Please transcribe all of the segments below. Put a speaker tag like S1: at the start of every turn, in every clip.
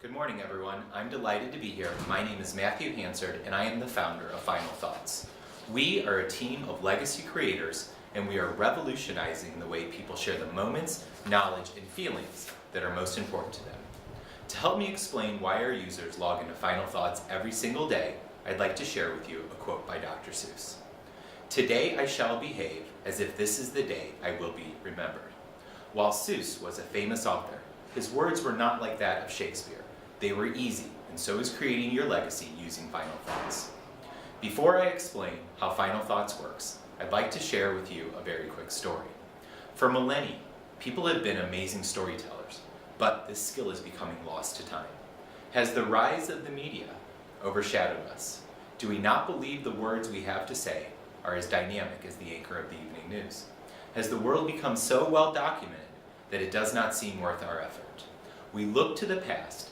S1: Good morning, everyone. I'm delighted to be here. My name is Matthew Hansard, and I am the founder of Final Thoughts. We are a team of legacy creators, and we are revolutionizing the way people share the moments, knowledge, and feelings that are most important to them. To help me explain why our users log into Final Thoughts every single day, I'd like to share with you a quote by Dr. Seuss. "Today I shall behave as if this is the day I will be remembered." While Seuss was a famous author, his words were not like that of Shakespeare. They were easy, and so is creating your legacy using Final Thoughts. Before I explain how Final Thoughts works, I'd like to share with you a very quick story. For millennia, people have been amazing storytellers, but this skill is becoming lost to time. Has the rise of the media overshadowed us? Do we not believe the words we have to say are as dynamic as the anchor of the evening news? Has the world become so well documented that it does not seem worth our effort? We look to the past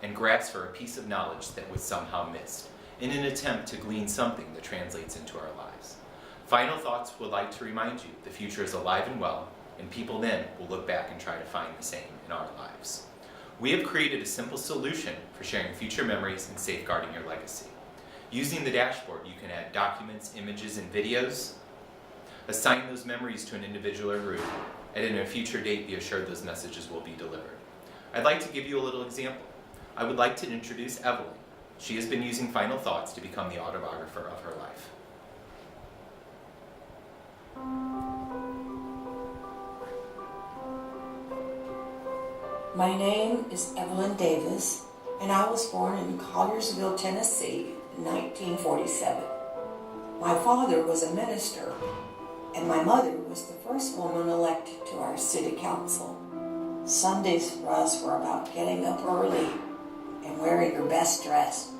S1: and grasp for a piece of knowledge that was somehow missed, in an attempt to glean something that translates into our lives. Final Thoughts would like to remind you the future is alive and well, and people then will look back and try to find the same in our lives. We have created a simple solution for sharing future memories and safeguarding your legacy. Using the dashboard, you can add documents, images, and videos, assign those memories to an individual or group, and in a future date be assured those messages will be delivered. I'd like to give you a little example. I would like to introduce Evelyn. She has been using Final Thoughts to become the autobiographer of her life.
S2: My name is Evelyn Davis, and I was born in Colliersville, Tennessee in 1947. My father was a minister, and my mother was the first woman elected to our city council. Sundays for us were about getting up early and wearing your best dress.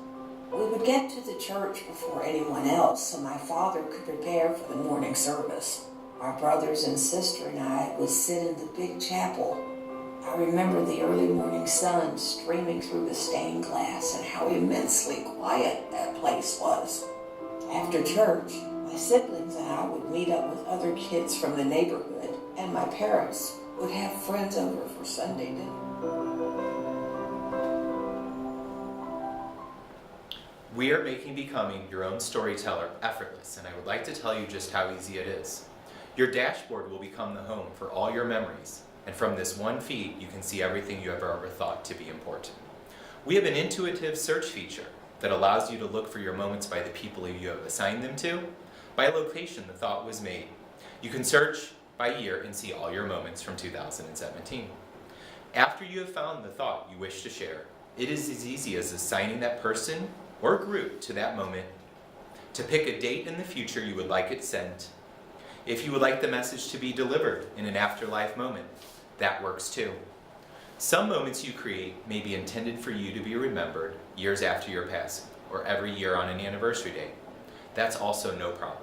S2: We would get to the church before anyone else so my father could prepare for the morning service. My brothers and sister and I would sit in the big chapel. I remember the early morning sun streaming through the stained glass and how immensely quiet that place was. After church, my siblings and I would meet up with other kids from the neighborhood, and my parents would have friends over for Sunday dinner.
S1: We are making becoming your own storyteller effortless, and I would like to tell you just how easy it is. Your dashboard will become the home for all your memories, and from this one feed, you can see everything you have ever thought to be important. We have an intuitive search feature that allows you to look for your moments by the people you have assigned them to, by location the thought was made. You can search by year and see all your moments from 2017. After you have found the thought you wish to share, it is as easy as assigning that person or group to that moment, to pick a date in the future you would like it sent. If you would like the message to be delivered in an afterlife moment, that works too. Some moments you create may be intended for you to be remembered years after your passing, or every year on an anniversary day. That's also no problem.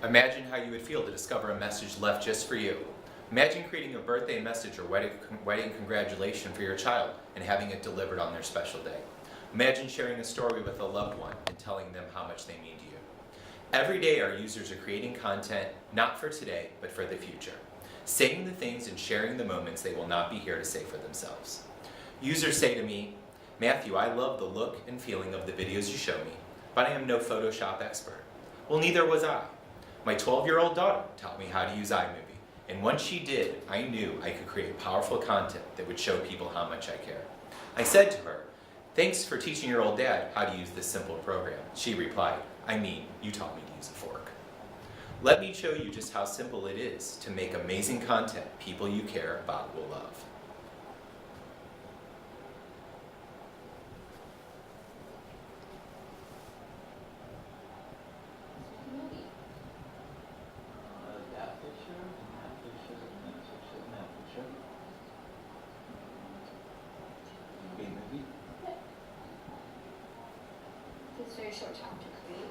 S1: Imagine how you would feel to discover a message left just for you. Imagine creating a birthday message or wedding congratulation for your child and having it delivered on their special day. Imagine sharing a story with a loved one and telling them how much they mean to you. Every day our users are creating content not for today, but for the future. Saying the things and sharing the moments they will not be here to say for themselves. Users say to me, "Matthew, I love the look and feeling of the videos you show me, but I am no Photoshop expert." Well, neither was I. My 12-year-old daughter taught me how to use iMovie, and once she did, I knew I could create powerful content that would show people how much I care. I said to her, Thanks for teaching your old dad how to use this simple program. She replied, I mean, you taught me to use a fork. Let me show you just how simple it is to make amazing content people you care about will love.
S3: It's a very short time to create.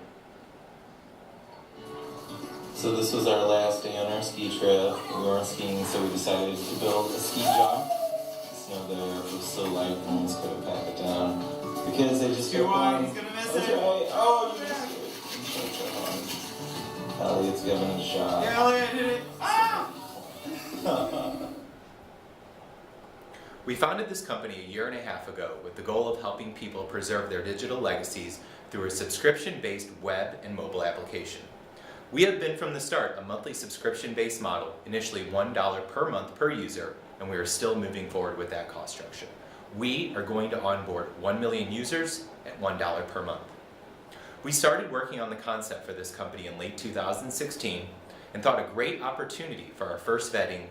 S4: So this was our last day on our ski trip. We weren't skiing, so we decided to build a ski jump. The snow there was so light, no one's gonna pack it down because they just kept going.
S5: He's gonna miss
S4: That's
S5: it.
S4: right. Oh, you missed it. Elliot's giving it a shot.
S5: Yeah, Elliot hit it. Ah!
S1: We founded this company a year and a half ago with the goal of helping people preserve their digital legacies through a subscription-based web and mobile application. We have been from the start a monthly subscription-based model, initially $1 per month per user, and we are still moving forward with that cost structure. We are going to onboard 1 million users at $1 per month. We started working on the concept for this company in late 2016 and thought a great opportunity for our first vetting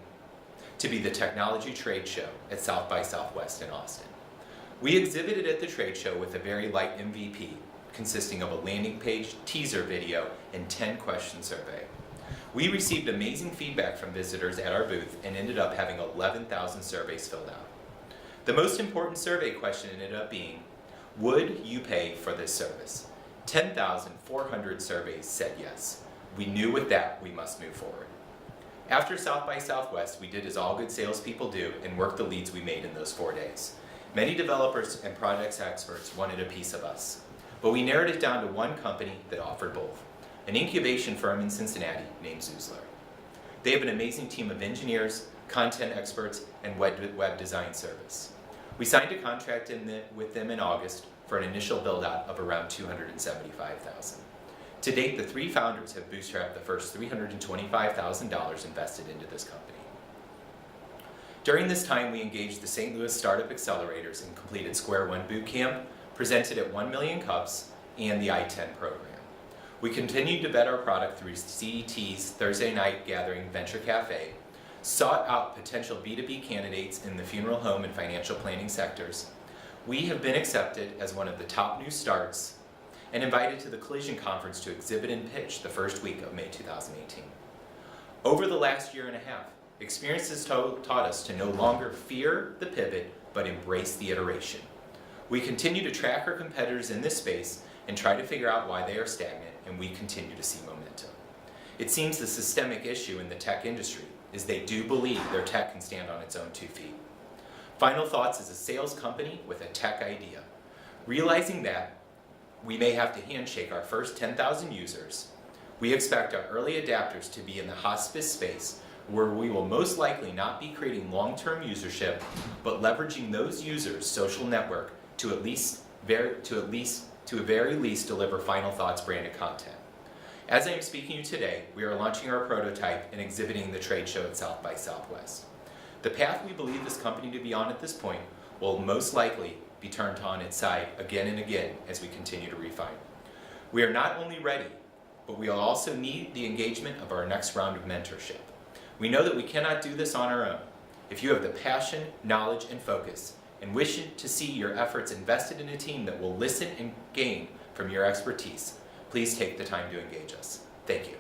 S1: to be the technology trade show at South by Southwest in Austin. We exhibited at the trade show with a very light MVP consisting of a landing page, teaser video, and 10-question survey. We received amazing feedback from visitors at our booth and ended up having 11,000 surveys filled out. The most important survey question ended up being, would you pay for this service? 10,400 surveys said yes. We knew with that we must move forward. After South by Southwest, we did as all good salespeople do and worked the leads we made in those 4 days. Many developers and projects experts wanted a piece of us, but we narrowed it down to one company that offered both, an incubation firm in Cincinnati named Zoozler. They have an amazing team of engineers, content experts, and web design service. We signed a contract with them in August for an initial build-out of around $275,000. To date, the 3 founders have bootstrapped the first $325,000 invested into this company. During this time, we engaged the St. Louis Startup Accelerators and completed Square One Bootcamp, presented at 1 Million Cups, and the I-10 program. We continued to vet our product through CET's Thursday Night Gathering Venture Cafe, sought out potential B2B candidates in the funeral home and financial planning sectors. We have been accepted as one of the top new starts and invited to the Collision Conference to exhibit and pitch the first week of May 2018. Over the last year and a half, experience has taught us to no longer fear the pivot, but embrace the iteration. We continue to track our competitors in this space and try to figure out why they are stagnant, and we continue to see momentum. It seems the systemic issue in the tech industry is they do believe their tech can stand on its own 2 feet. Final Thoughts is a sales company with a tech idea. Realizing that we may have to handshake our first 10,000 users, we expect our early adapters to be in the hospice space where we will most likely not be creating long-term usership, but leveraging those users' social network to at a very least deliver Final Thoughts branded content. As I am speaking to you today, we are launching our prototype and exhibiting the trade show at South by Southwest. The path we believe this company to be on at this point will most likely be turned on its side again and again as we continue to refine. We are not only ready, but we will also need the engagement of our next round of mentorship. We know that we cannot do this on our own. If you have the passion, knowledge, and focus, and wish to see your efforts invested in a team that will listen and gain from your expertise, please take the time to engage us. Thank you.